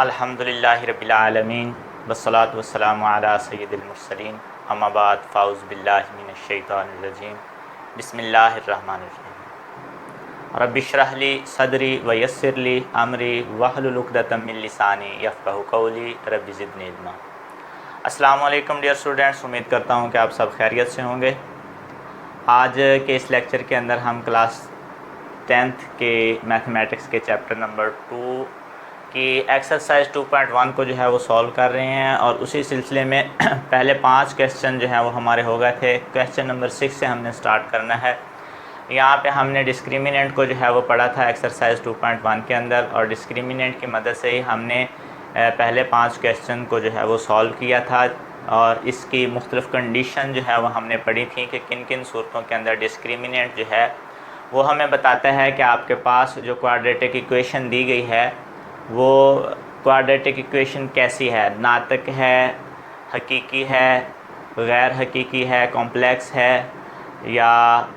अल्हम्दुलिल्लाहि रब्बिल आलमीन वस्सलातु वस्सलामु अला सय्यिदिल मुरसलीन अम्मा बाद फ़ाऊज़ु बिल्लाहि मिनश शैतानिर रजीम बिस्मिल्लाहिर रहमानिर रहीम रब्बि इश्रह ली सदरी व यस्सिर ली अमरी वहलुल उक़दतम मिन लिसानी यफ़क़हू क़ौली रब्बि ज़िदनी इल्मा। अस्सलामु अलैकुम डियर स्टूडेंट्स, उम्मीद करता हूँ कि आप सब खैरियत से होंगे। आज के इस लेक्चर के अंदर हम क्लास 10th के मैथमेटिक्स के चैप्टर नंबर 2 की एक्सरसाइज 2.1 को जो है वो सॉल्व कर रहे हैं और उसी सिलसिले में पहले 5 क्वेश्चन जो है वो हमारे हो गए थे। क्वेश्चन नंबर 6 से हमने स्टार्ट करना है। यहाँ पे हमने डिस्क्रिमिनेंट को जो है वो पढ़ा था एक्सरसाइज 2.1 के अंदर, और डिस्क्रिमिनेंट की मदद से ही हमने पहले 5 क्वेश्चन को जो है वो सॉल्व किया था और इसकी मुख्तलिफ़ कंडीशन जो है वो हमने पढ़ी थी कि किन किन सूरतों के अंदर डिस्क्रिमिनेंट जो है वो हमें बताता है कि आपके पास जो क्वाड्रेटिक इक्वेशन दी गई है वो क्वाड्रेटिक इक्वेशन कैसी है, नातक है, हकीकी है, गैर हकीकी है, कॉम्प्लेक्स है, या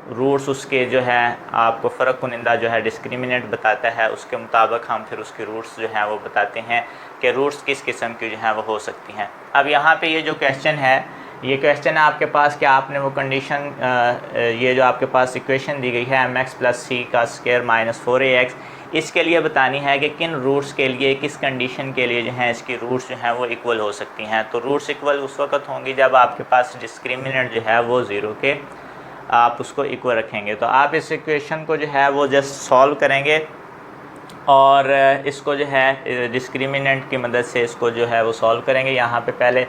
रूट्स उसके जो है आपको फ़र्क कुनिंदा जो है डिस्क्रिमिनेंट बताता है। उसके मुताबिक हम फिर उसके रूट्स जो हैं वो बताते हैं कि रूट्स किस किस्म की जो हैं वो हो सकती हैं। अब यहाँ पे ये जो क्वेश्चन है, ये क्वेश्चन है आपके पास कि आपने वो कंडीशन ये जो आपके पास इक्वेशन दी गई है mx + c का स्क्वायर माइनस 4ax, इसके लिए बतानी है कि किन रूट्स के लिए, किस कंडीशन के लिए जो है इसकी रूट्स जो हैं वो इक्वल हो सकती हैं। तो रूट्स इक्वल उस वक्त होंगी जब आपके पास डिस्क्रिमिनेंट जो है वो ज़ीरो के आप उसको इक्वल रखेंगे। तो आप इस इक्वेशन को जो है वो जस्ट सॉल्व करेंगे और इसको जो है डिस्क्रिमिनेंट की मदद से इसको जो है वो सॉल्व करेंगे। यहाँ पे पहले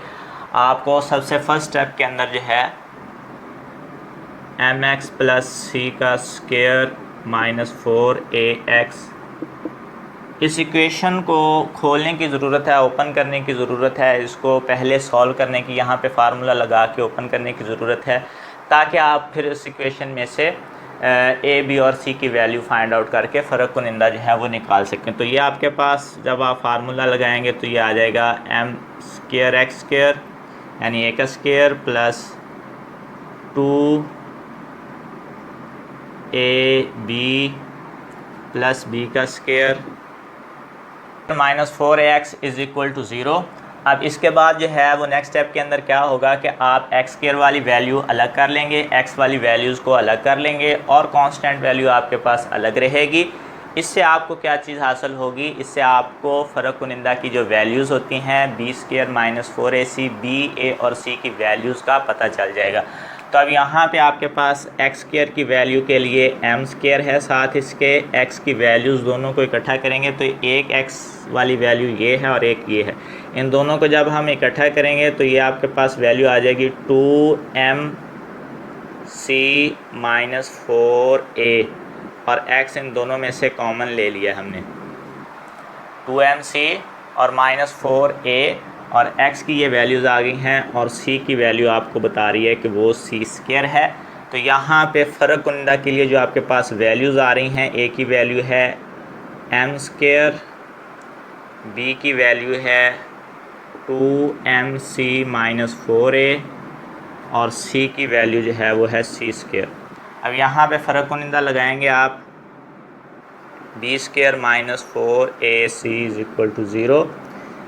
आपको सबसे फर्स्ट स्टेप के अंदर जो है mx + c का स्क्वायर माइनस 4ax, इस इक्वेशन को खोलने की ज़रूरत है, ओपन करने की ज़रूरत है। इसको पहले सॉल्व करने की, यहाँ पे फार्मूला लगा के ओपन करने की ज़रूरत है ताकि आप फिर इस इक्वेशन में से ए बी और सी की वैल्यू फाइंड आउट करके फ़र्क कुनिंदा जो है वो निकाल सकें। तो ये आपके पास जब आप फार्मूला लगाएंगे तो ये आ जाएगा m²x² यानी a का square plus 2ab plus b का square minus 4ax is equal to 0। अब इसके बाद जो है वो नेक्स्ट स्टेप के अंदर क्या होगा कि आप x² वाली वैल्यू अलग कर लेंगे, x वाली वैल्यूज़ को अलग कर लेंगे और कांस्टेंट वैल्यू आपके पास अलग रहेगी। इससे आपको क्या चीज़ हासिल होगी, इससे आपको फ़र्क कुनिंदा की जो वैल्यूज़ होती हैं b² minus 4ac, b, a और c की वैल्यूज़ का पता चल जाएगा। तो अब यहाँ पे आपके पास x² की वैल्यू के लिए m² है, साथ इसके x की वैल्यूज़ दोनों को इकट्ठा करेंगे तो एक x वाली वैल्यू ये है और एक ये है। इन दोनों को जब हम इकट्ठा करेंगे तो ये आपके पास वैल्यू आ जाएगी 2mc माइनस 4a, और x इन दोनों में से कॉमन ले लिया हमने, 2mc और माइनस 4a, और x की ये वैल्यूज़ आ गई हैं और c की वैल्यू आपको बता रही है कि वो c² है। तो यहाँ पे फ़र्क कुनिंदा के लिए जो आपके पास वैल्यूज़ आ रही हैं, a की वैल्यू है m², b की वैल्यू है 2mc माइनस 4a और c की वैल्यू जो है वो है c²। अब यहाँ पे फ़र्क कुनिंदा लगाएंगे आप, b² minus 4ac is equal to 0,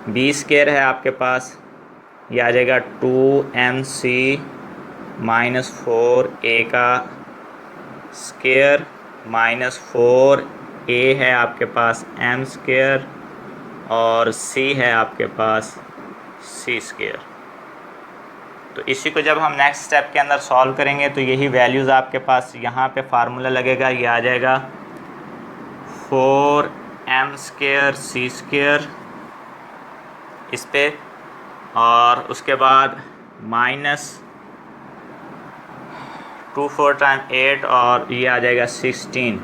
b² है आपके पास, यह आ जाएगा 2mc माइनस 4a का स्क्वायर माइनस 4a है आपके पास m² और c है आपके पास c²। तो इसी को जब हम नेक्स्ट स्टेप के अंदर सॉल्व करेंगे तो यही वैल्यूज़ आपके पास यहाँ पे फार्मूला लगेगा, ये आ जाएगा 4m² c² इस पे, और उसके बाद माइनस 2 4 टाइम 8 और ये आ जाएगा 16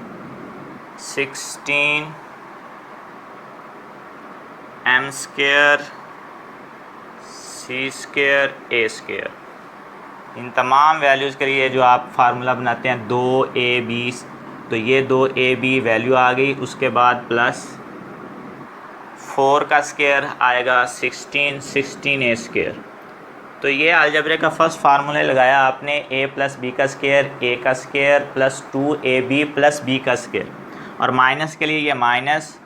m² c² a²। इन तमाम वैल्यूज़ के लिए जो आप फार्मूला बनाते हैं 2ab, तो ये 2ab वैल्यू आ गई, उसके बाद प्लस 4 का स्क्वायर आएगा 16a²। तो ये अलजबरे का फर्स्ट फार्मूला लगाया आपने, a + b का स्क्वायर, a का स्क्वायर प्लस 2ab + b का स्क्वायर, और माइनस के लिए ये माइनस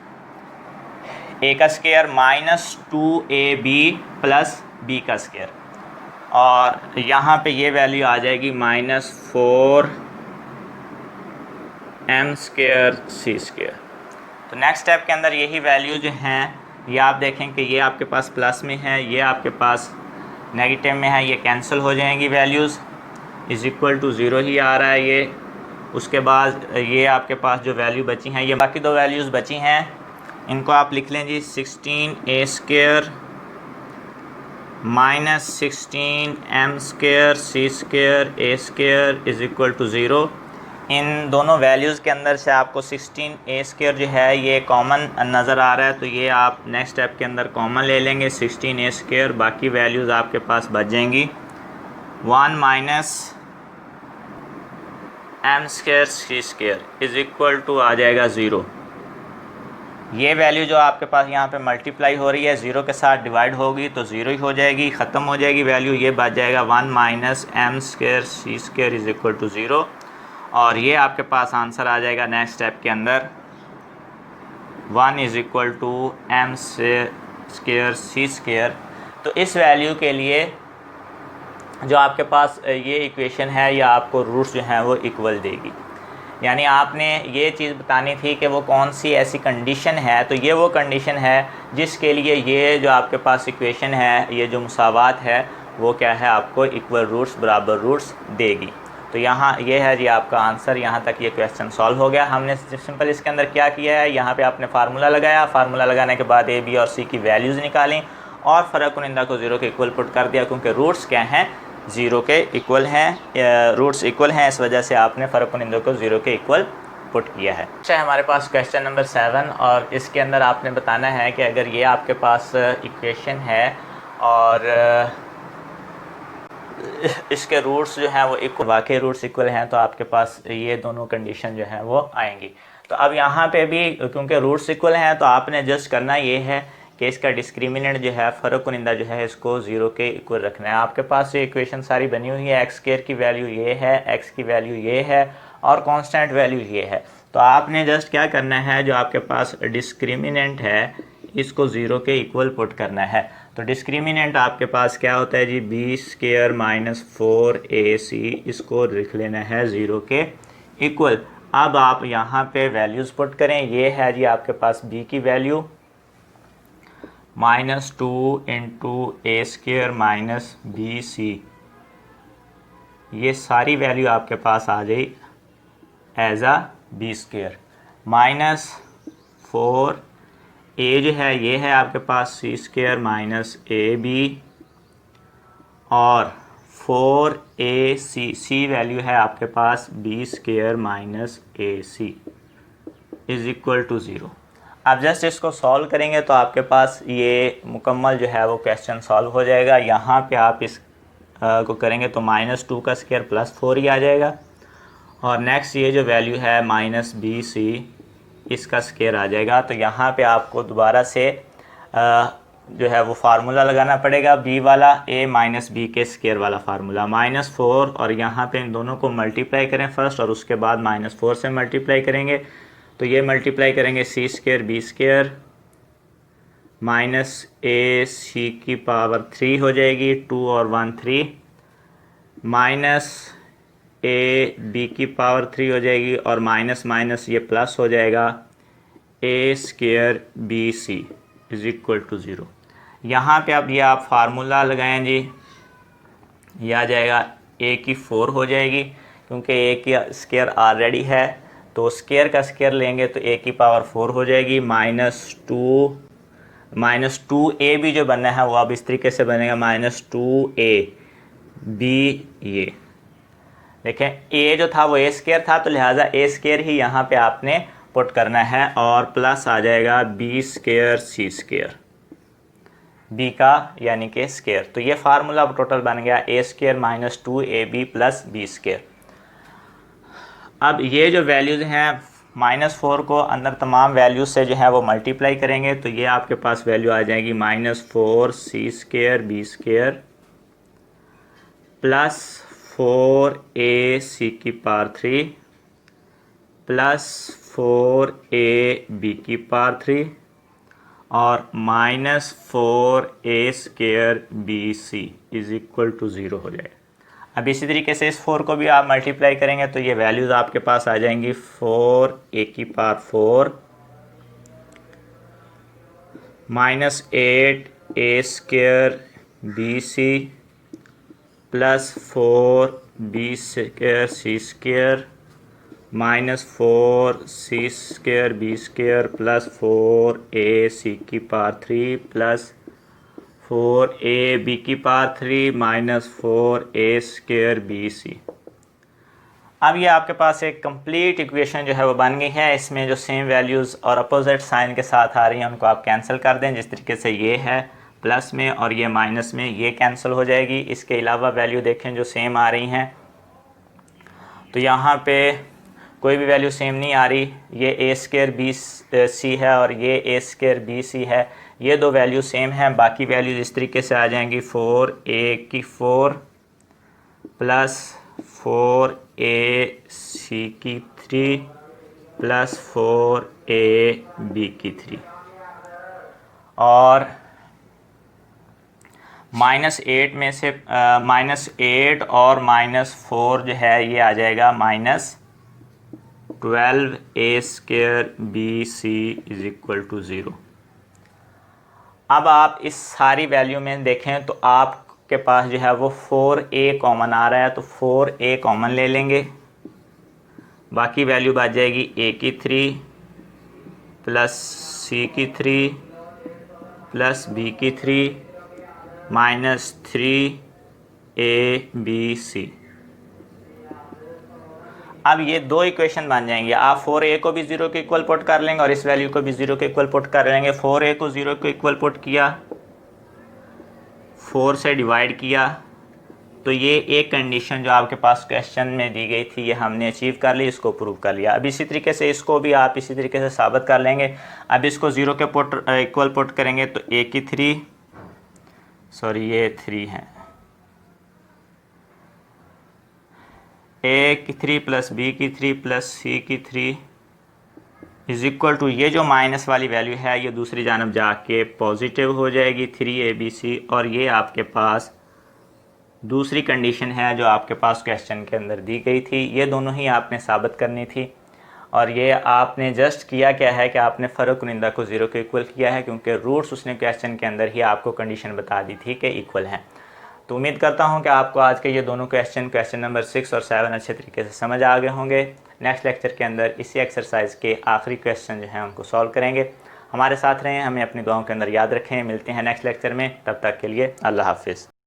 ए का square minus 2ab plus B का स्क्वायर, और यहाँ पे ये वैल्यू आ जाएगी माइनस 4m स्क्वायर सी स्क्वायर। तो नेक्स्ट स्टेप के अंदर यही वैल्यू जो हैं ये आप देखें कि ये आपके पास प्लस में है, ये आपके पास नेगेटिव में है, ये कैंसिल हो जाएंगी वैल्यूज़, इज़ इक्वल टू 0 ही आ रहा है ये। उसके बाद ये आपके पास जो वैल्यू बची हैं, ये बाकी दो वैल्यूज़ बची हैं, इनको आप लिख लें जी 16a square minus 16m square C square A square is equal to 0। इन दोनों वैल्यूज़ के अंदर से आपको 16a स्क्वायर जो है ये कॉमन नज़र आ रहा है, तो ये आप नेक्स्ट स्टेप के अंदर कॉमन ले लेंगे 16a स्क्वायर, बाकी वैल्यूज़ आपके पास बच जाएंगी 1 minus m square C square is equal to आ जाएगा 0। ये वैल्यू जो आपके पास यहाँ पे मल्टीप्लाई हो रही है 0 के साथ डिवाइड होगी तो 0 ही हो जाएगी, ख़त्म हो जाएगी वैल्यू, ये बच जाएगा 1 minus m square C square is equal to 0, और ये आपके पास आंसर आ जाएगा नेक्स्ट स्टेप के अंदर 1 is equal to m square C square. तो इस वैल्यू के लिए जो आपके पास ये इक्वेशन है या आपको रूट्स जो हैं वो इक्वल देगी, यानी आपने ये चीज़ बतानी थी कि वो कौन सी ऐसी कंडीशन है, तो ये वो कंडीशन है जिसके लिए ये जो आपके पास इक्वेशन है, ये जो मुसावात है वो क्या है, आपको इक्वल रूट्स बराबर रूट्स देगी। तो यहाँ ये है जी आपका आंसर, यहाँ तक ये क्वेश्चन सॉल्व हो गया। हमने सिंपल इसके अंदर क्या किया है, यहाँ पे आपने फार्मूला लगाया, फार्मूला लगाने के बाद ए बी और सी की वैल्यूज़ निकाली और फ़र्क कुनिंदा को 0 के इक्वल पुट कर दिया, क्योंकि रूट्स क्या हैं 0 के इक्वल हैं, रूट्स इक्वल हैं, इस वजह से आपने फ़र्क कुनिंदा को 0 के इक्वल पुट किया है। अच्छा, हमारे पास क्वेश्चन नंबर 7 और इसके अंदर आपने बताना है कि अगर ये आपके पास इक्वेशन है और इसके रूट्स जो हैं वो इक्वल, वाकई रूट्स इक्वल हैं, तो आपके पास ये दोनों कंडीशन जो हैं वो आएंगी। तो अब यहाँ पे भी क्योंकि रूट्स इक्वल हैं तो आपने जस्ट करना ये है कि इसका डिस्क्रिमिनेंट जो है फ़र्क कुनिंदा जो है इसको 0 के इक्वल रखना है। आपके पास ये इक्वेशन सारी बनी हुई है, एक्स स्क्वायर की वैल्यू ये है, एक्स की वैल्यू ये है और कांस्टेंट वैल्यू ये है। तो आपने जस्ट क्या करना है, जो आपके पास डिस्क्रिमिनेंट है इसको 0 के इक्वल पुट करना है। तो डिस्क्रिमिनेंट आपके पास क्या होता है जी, बी स्क्वायर माइनस 4ac, इसको लिख लेना है 0 के इक्वल। अब आप यहाँ पे वैल्यूज़ पुट करें, ये है जी आपके पास b की value minus 2 into a square minus b c, ये सारी वैल्यू आपके पास आ गई एज आ बी स्क्वायर माइनस 4 ए जो है ये है आपके पास c square minus a b और 4ac, सी वैल्यू है आपके पास b square minus a c is equal to 0। अब जस्ट इसको सॉल्व करेंगे तो आपके पास ये मुकम्मल जो है वो क्वेश्चन सॉल्व हो जाएगा। यहाँ पे आप इस को करेंगे तो माइनस 2 का स्क्वायर प्लस 4 ही आ जाएगा, और नेक्स्ट ये जो वैल्यू है माइनस बी सी, इसका स्क्वायर आ जाएगा। तो यहाँ पे आपको दोबारा से जो है वो फार्मूला लगाना पड़ेगा, b वाला a माइनस बी के स्क्वायर वाला फार्मूला, माइनस 4 और यहाँ पे इन दोनों को मल्टीप्लाई करें फर्स्ट और उसके बाद माइनस 4 से मल्टीप्लाई करेंगे। तो ये मल्टीप्लाई करेंगे सी square B square minus a सी की पावर 3 हो जाएगी, 2 और 1 3, माइनस ए बी की पावर 3 हो जाएगी और माइनस माइनस ये प्लस हो जाएगा, a square b c is equal to 0। यहाँ पे अब ये आप फार्मूला लगाएं जी, ये आ जाएगा ए की 4 हो जाएगी, क्योंकि ए की स्क्वायर ऑलरेडी है तो स्क्वायर का स्क्वायर लेंगे तो ए की पावर 4 हो जाएगी, माइनस टू ए भी जो बनना है वो अब इस तरीके से बनेगा माइनस 2a बी। ये देखें ए जो था वो ए स्क्वायर था तो लिहाजा ए स्क्वायर ही यहाँ पे आपने पुट करना है और प्लस आ जाएगा बी स्क्वायर सी स्क्वायर, बी का यानी कि स्क्वायर। तो ये फार्मूला टोटल बन गया a square minus 2ab plus b square. अब ये जो वैल्यूज़ हैं माइनस 4 को अंदर तमाम वैल्यूज़ से जो है वो मल्टीप्लाई करेंगे तो ये आपके पास वैल्यू आ जाएगी माइनस 4 सी square B square plus 4a सी की पावर 3 प्लस 4a बी की पावर 3 और -4a² इज इक्वल टू 0 हो जाएगा। अब इसी तरीके से इस 4 को भी आप मल्टीप्लाई करेंगे तो ये वैल्यूज़ आपके पास आ जाएंगी 4a⁴ -8a² plus 4b² -4c² plus 4ac³ plus 4ab³ -4a²bc। अब ये आपके पास एक कंप्लीट इक्वेशन जो है वो बन गई है। इसमें जो सेम वैल्यूज़ और अपोजिट साइन के साथ आ रही हैं उनको आप कैंसिल कर दें। जिस तरीके से ये है प्लस में और ये माइनस में, ये कैंसिल हो जाएगी। इसके अलावा वैल्यू देखें जो सेम आ रही हैं, तो यहाँ पे कोई भी वैल्यू सेम नहीं आ रही। ये a²bc है और ये a²bc है, ये दो वैल्यू सेम हैं। बाकी वैल्यूज इस तरीके से आ जाएंगी 4a⁴ plus 4ac³ plus 4ab³ और -8 में से -8 और -4 जो है ये आ जाएगा -12a²bc इज इक्वल टू 0। अब आप इस सारी वैल्यू में देखें तो आपके पास जो है वो 4a कॉमन आ रहा है, तो 4a कॉमन ले लेंगे। बाकी वैल्यू बच जाएगी a³ plus c³ plus b³ -3abc। अब ये दो इक्वेशन बन जाएंगे। आप 4a को भी 0 के इक्वल पुट कर लेंगे और इस वैल्यू को भी 0 के इक्वल पुट कर लेंगे। 4a को 0 के इक्वल पुट किया, 4 से डिवाइड किया, तो ये एक कंडीशन जो आपके पास क्वेश्चन में दी गई थी ये हमने अचीव कर ली, इसको प्रूव कर लिया। अब इसी तरीके से इसको भी आप इसी तरीके से साबित कर लेंगे। अब इसको 0 के इक्वल पुट करेंगे तो a³ सॉरी ये 3 है, a³ plus b³ plus c³ is equal to, ये जो माइनस वाली वैल्यू है ये दूसरी जानब जाके पॉजिटिव हो जाएगी 3abc। और ये आपके पास दूसरी कंडीशन है जो आपके पास क्वेश्चन के अंदर दी गई थी। ये दोनों ही आपने साबित करनी थी और ये आपने जस्ट किया क्या है कि आपने फ़र्क कुनिंदा को 0 के इक्वल किया है, क्योंकि रूट्स उसने क्वेश्चन के अंदर ही आपको कंडीशन बता दी थी कि इक्वल हैं। तो उम्मीद करता हूँ कि आपको आज के ये दोनों क्वेश्चन नंबर 6 और 7 अच्छे तरीके से समझ आ गए होंगे। नेक्स्ट लेक्चर के अंदर इसी एक्सरसाइज के आखिरी क्वेश्चन जो हैं उनको सॉल्व करेंगे। हमारे साथ रहें, हमें अपनी दुआओं के अंदर याद रखें। मिलते हैं नेक्स्ट लेक्चर में, तब तक के लिए अल्लाह हाफिज़।